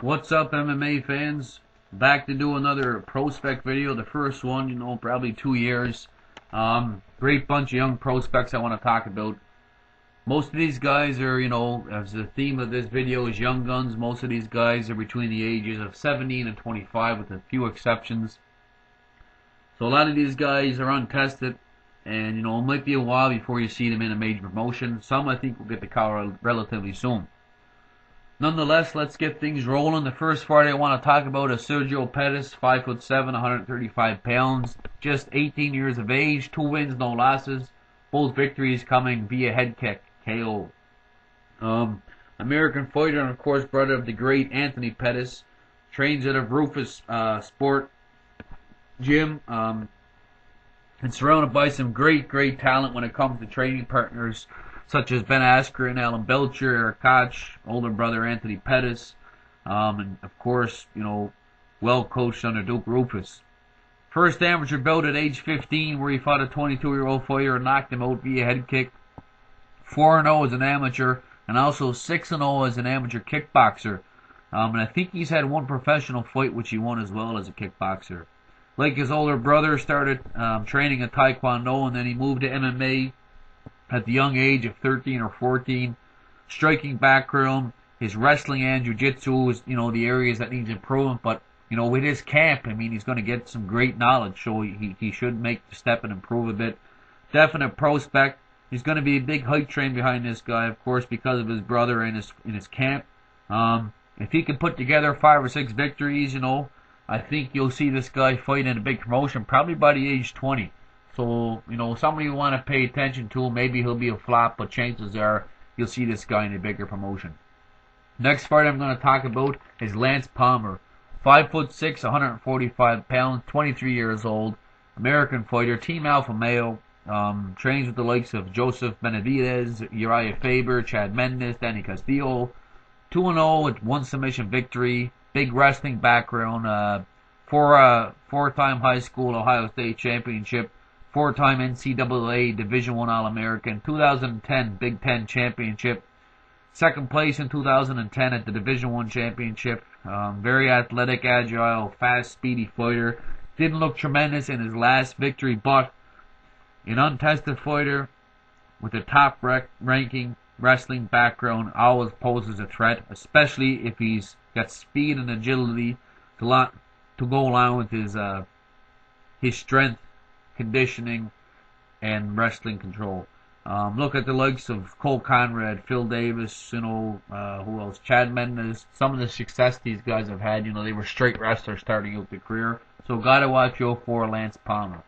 What's up, MMA fans? Back to do another prospect video. The first one, probably 2 years. Great bunch of young prospects I want to talk about. Most of these guys are, as the theme of this video is young guns, most of these guys are between the ages of 17 and 25 with a few exceptions. So a lot of these guys are untested, and, it might be a while before you see them in a major promotion. Some I think will get the call relatively soon. Nonetheless, let's get things rolling. The first fight I want to talk about is Sergio Pettis, 5'7", 135 pounds, just 18 years of age, 2 wins, no losses, both victories coming via head kick, KO. American fighter and of course brother of the great Anthony Pettis, trains out of Rufus Sport Gym, and surrounded by some great talent when it comes to training partners, such as Ben Askren, Alan Belcher, Eric Koch, older brother Anthony Pettis, and of course, well coached under Duke Rufus. First amateur bout at age 15, where he fought a 22-year-old fighter and knocked him out via head kick. 4-0 as an amateur, and also 6-0 as an amateur kickboxer. And I think he's had one professional fight which he won as well as a kickboxer. Like his older brother, started training at Taekwondo, and then he moved to MMA at the young age of 13 or 14. Striking background, his wrestling and jiu-jitsu is, the areas that needs improvement, but, with his camp, he's going to get some great knowledge, so he should make the step and improve a bit. Definite prospect. He's going to be a big hype train behind this guy, of course, because of his brother and his camp. If he can put together 5 or 6 victories, I think you'll see this guy fight in a big promotion, probably by the age 20. So, somebody you want to pay attention to. Maybe he'll be a flop, but chances are you'll see this guy in a bigger promotion. Next fight I'm going to talk about is Lance Palmer. 5'6", 145 pounds, 23 years old, American fighter, Team Alpha Male. Trains with the likes of Joseph Benavidez, Uriah Faber, Chad Mendes, Danny Castillo. 2-0 with 1 submission victory. Big wrestling background. Four-time high school Ohio State championship. 4-time NCAA Division I All-American. 2010 Big Ten championship. Second place in 2010 at the Division I championship. Very athletic, agile, fast, speedy fighter. Didn't look tremendous in his last victory, but an untested fighter with a top-ranking wrestling background always poses a threat, especially if he's got speed and agility to go along with his strength, conditioning, and wrestling control. Look at the likes of Cole Conrad, Phil Davis, who else? Chad Mendes. Some of the success these guys have had, they were straight wrestlers starting out their career. So gotta watch out for Lance Palmer.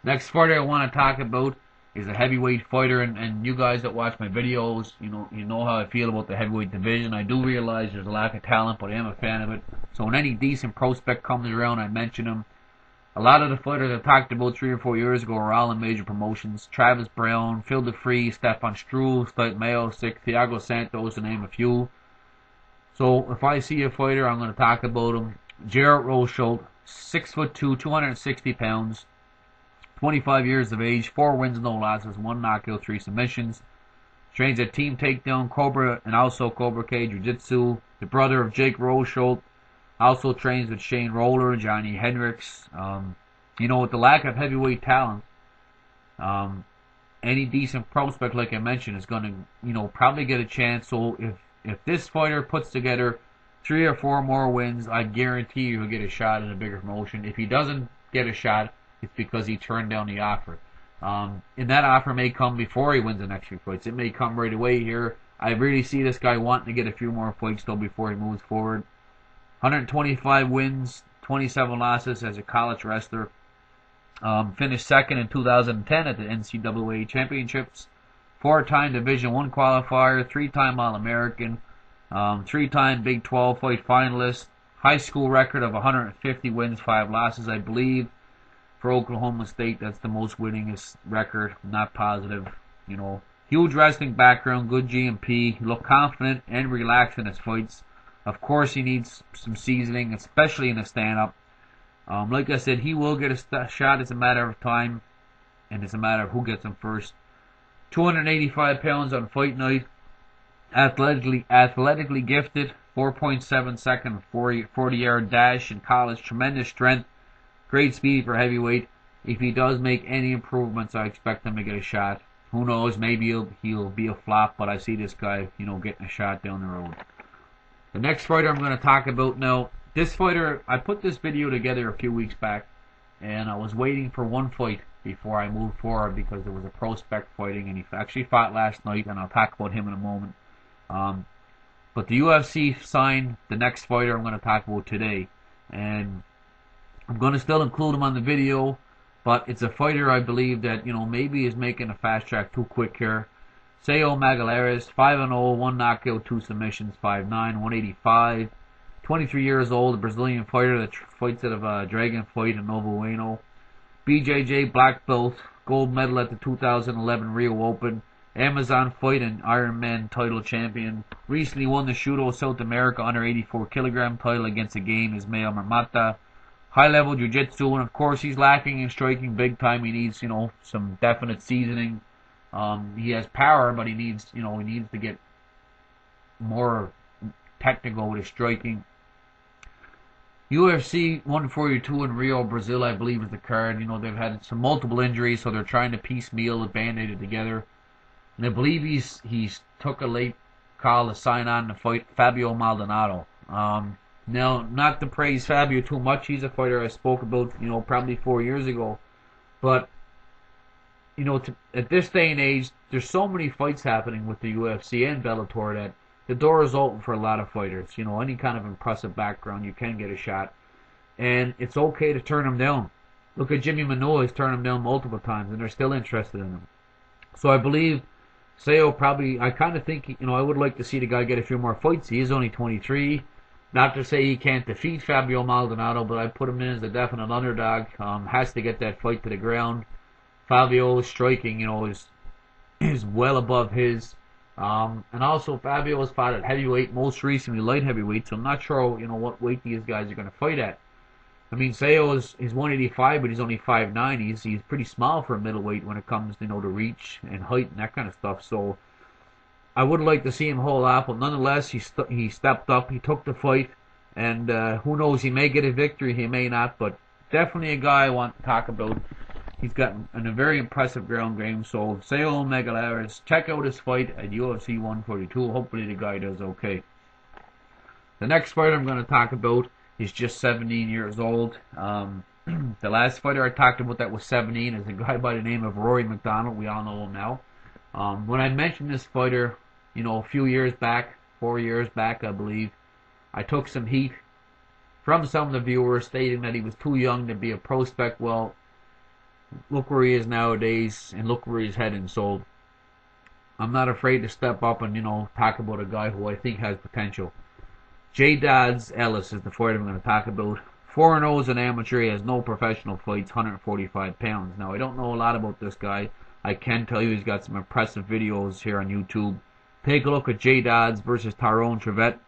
Next fighter I want to talk about is a heavyweight fighter, and you guys that watch my videos, you know how I feel about the heavyweight division. I do realize there's a lack of talent, but I am a fan of it. So when any decent prospect comes around, I mention him. A lot of the fighters I talked about 3 or 4 years ago are all in major promotions. Travis Brown, Phil DeFries, Stefan Struve, Spike Mayo, Thiago Santos, to name a few. So if I see a fighter, I'm going to talk about him. Jarrett Rosholt, 6'2", 260 pounds, 25 years of age, 4 wins, no losses, 1 knockout, 3 submissions. Trains at Team Takedown, Cobra, and also Cobra K Jiu-Jitsu. The brother of Jake Rosholt. Also trains with Shane Roller, Johnny Hendricks. With the lack of heavyweight talent, any decent prospect, like I mentioned, is going to, probably get a chance. So if this fighter puts together 3 or 4 more wins, I guarantee you he'll get a shot at a bigger promotion. If he doesn't get a shot, it's because he turned down the offer. And that offer may come before he wins the next few fights. It may come right away here. I really see this guy wanting to get a few more fights, though, before he moves forward. 125 wins, 27 losses as a college wrestler. Finished second in 2010 at the NCAA Championships. 4-time Division I qualifier, 3-time All-American, 3-time Big 12 fight finalist. High school record of 150 wins, 5 losses, I believe. For Oklahoma State, that's the most winningest record. I'm not positive, Huge wrestling background, good GMP. He looked confident and relaxed in his fights. Of course, he needs some seasoning, especially in the stand-up. Like I said, he will get a shot. It's a matter of time, and it's a matter of who gets him first. 285 pounds on fight night. Athletically gifted. 4.7 second 40-yard dash in college. Tremendous strength, great speed for heavyweight. If he does make any improvements, I expect him to get a shot. Who knows? Maybe he'll be a flop, but I see this guy, getting a shot down the road. The next fighter I'm going to talk about now. This fighter, I put this video together a few weeks back, and I was waiting for one fight before I moved forward because there was a prospect fighting, and he actually fought last night, and I'll talk about him in a moment. But the UFC signed the next fighter I'm going to talk about today, and I'm going to still include him on the video, but it's a fighter I believe that, maybe is making a fast track too quick here. Sayo Magalares, 5-0, 1 knockout, 2 submissions, 5'9", 185, 23 years old, a Brazilian fighter that fights out of a Dragon Fight in Novo Ueno. BJJ black belt, gold medal at the 2011 Rio Open, Amazon Fight and Ironman title champion. Recently won the Judo South America under 84 kilogram title against Ismael Marmata. High level jiu-jitsu, and of course he's lacking in striking big time. He needs, some definite seasoning. He has power, but he needs to get more technical with his striking. UFC 142 in Rio, Brazil, I believe is the card. They've had some multiple injuries, so they're trying to piecemeal, band-aid it together. And I believe he's took a late call to sign on to fight Fabio Maldonado. Now, not to praise Fabio too much. He's a fighter I spoke about, probably 4 years ago. But, at this day and age, there's so many fights happening with the UFC and Bellator that the door is open for a lot of fighters. Any kind of impressive background, you can get a shot. And it's okay to turn them down. Look at Jimmy Manuwa. He's turned them down multiple times, and they're still interested in him. So I believe Sayo probably, I kind of think, I would like to see the guy get a few more fights. He is only 23. Not to say he can't defeat Fabio Maldonado, but I put him in as a definite underdog. Has to get that fight to the ground. Fabio's striking, is well above his. And also Fabio has fought at heavyweight, most recently light heavyweight, so I'm not sure, what weight these guys are going to fight at. I mean, Sayo is 185, but he's only 5'9". He's pretty small for a middleweight when it comes, to reach and height and that kind of stuff. So I would like to see him hold off, but nonetheless, he stepped up, he took the fight, and who knows, he may get a victory, he may not, but definitely a guy I want to talk about. He's got a very impressive ground game, so Sayo Magalares, check out his fight at UFC 142. Hopefully the guy does okay. The next fighter I'm going to talk about is just 17 years old. The last fighter I talked about that was 17 is a guy by the name of Rory McDonald. We all know him now. When I mentioned this fighter, a few years back, 4 years back, I believe, I took some heat from some of the viewers stating that he was too young to be a prospect. Well, look where he is nowadays, and look where he's heading. So I'm not afraid to step up and, talk about a guy who I think has potential. J. Dodds Ellis is the fighter I'm going to talk about. 4-0 as an amateur. He has no professional fights, 145 pounds. Now, I don't know a lot about this guy. I can tell you he's got some impressive videos here on YouTube. Take a look at J. Dodds versus Tyrone Trevette.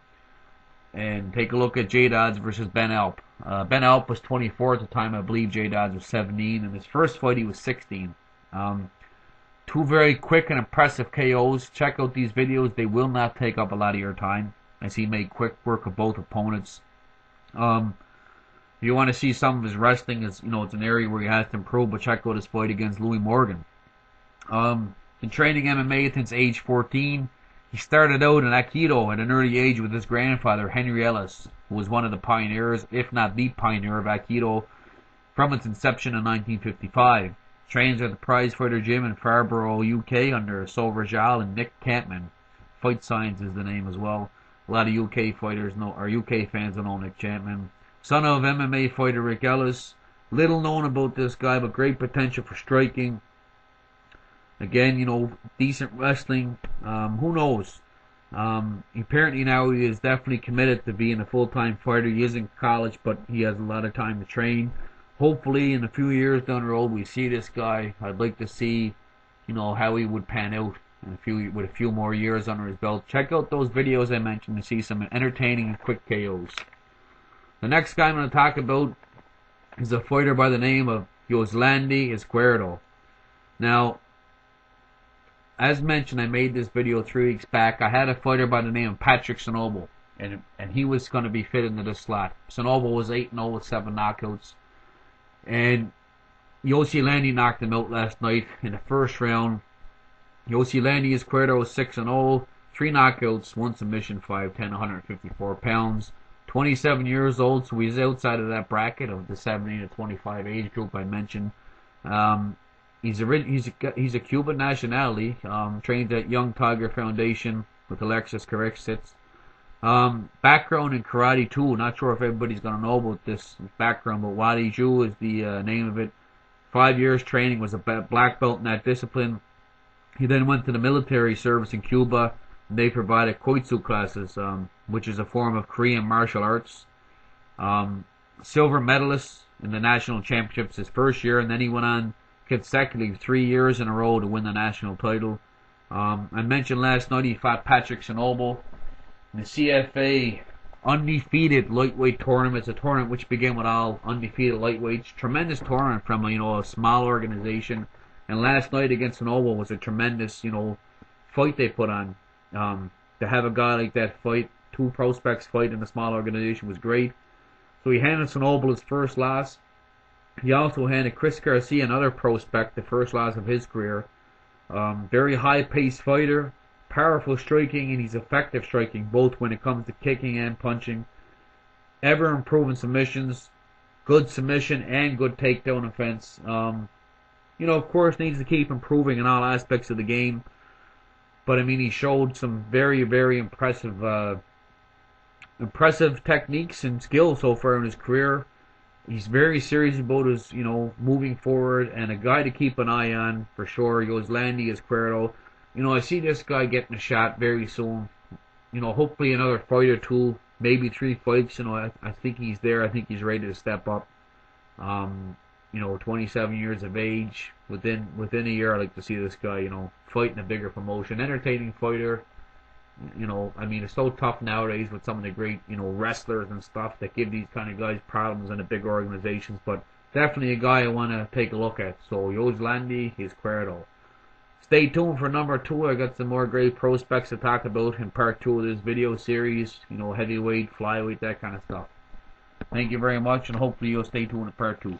And take a look at J. Dodds versus Ben Alp. Ben Alp was 24 at the time. I believe J. Dodds was 17. In his first fight, he was 16. Two very quick and impressive KOs. Check out these videos. They will not take up a lot of your time, as he made quick work of both opponents. If you want to see some of his wrestling, it's an area where he has to improve, but check out his fight against Louis Morgan. Been training MMA since age 14. He started out in Aikido at an early age with his grandfather, Henry Ellis, who was one of the pioneers, if not the pioneer, of Aikido from its inception in 1955. Trains at the Prize Fighter Gym in Farnborough, UK, under Sol Rajal and Nick Campman. Fight Science is the name as well. A lot of UK fighters UK fans know Nick Chapman. Son of MMA fighter Rick Ellis. Little known about this guy, but great potential for striking. Again, decent wrestling. Who knows? Apparently now he is definitely committed to being a full-time fighter. He is in college, but he has a lot of time to train. Hopefully, in a few years down the road, we see this guy. I'd like to see, how he would pan out with a few more years under his belt. Check out those videos I mentioned to see some entertaining and quick KOs. The next guy I'm going to talk about is a fighter by the name of Yoslandi Izquierdo. Now, as mentioned, I made this video 3 weeks back. I had a fighter by the name of Patrick Sonobo. and he was going to be fit into this slot. Sonobo was 8-0 with 7 knockouts, and Yossi Landy knocked him out last night in the first round. Yossi Landy is Cuerdo 6-0, 3 knockouts, 1 submission, 5'10", 154 pounds. 27 years old, so he's outside of that bracket of the 17 to 25 age group I mentioned. He's a Cuban nationality. Trained at Young Tiger Foundation with Alexis Correxitz. Background in karate too. Not sure if everybody's gonna know about this background, but Wadi Ju is the name of it. 5 years training, was a black belt in that discipline. He then went to the military service in Cuba. And they provided koitsu classes, which is a form of Korean martial arts. Silver medalist in the national championships his first year, and then he went on consecutively 3 years in a row to win the national title. I mentioned last night he fought Patrick Sonobo in the CFA undefeated lightweight tournament. It's a tournament which began with all undefeated lightweights. Tremendous tournament from a small organization. And last night against Sonobo was a tremendous fight they put on. To have a guy like that fight, 2 prospects fight in a small organization was great. So he handed Sonobo his first loss. He also handed Chris Garcia, another prospect, the first loss of his career. Very high-paced fighter, powerful striking, and he's effective striking, both when it comes to kicking and punching. Ever improving submissions, good submission and good takedown offense. Of course, needs to keep improving in all aspects of the game. But I mean, he showed some very, very impressive techniques and skills so far in his career. He's very serious about his, moving forward, and a guy to keep an eye on for sure. Landy is Cuerdo. I see this guy getting a shot very soon. Hopefully another fight or 2, maybe 3 fights. I think he's there. I think he's ready to step up. 27 years of age. Within a year, I'd like to see this guy, fighting a bigger promotion. Entertaining fighter. It's so tough nowadays with some of the great, wrestlers and stuff that give these kind of guys problems in the big organizations. But definitely a guy I want to take a look at. So, Landy is Cuerdo. Stay tuned for number 2. I got some more great prospects to talk about in part 2 of this video series. Heavyweight, flyweight, that kind of stuff. Thank you very much, and hopefully you'll stay tuned in part 2.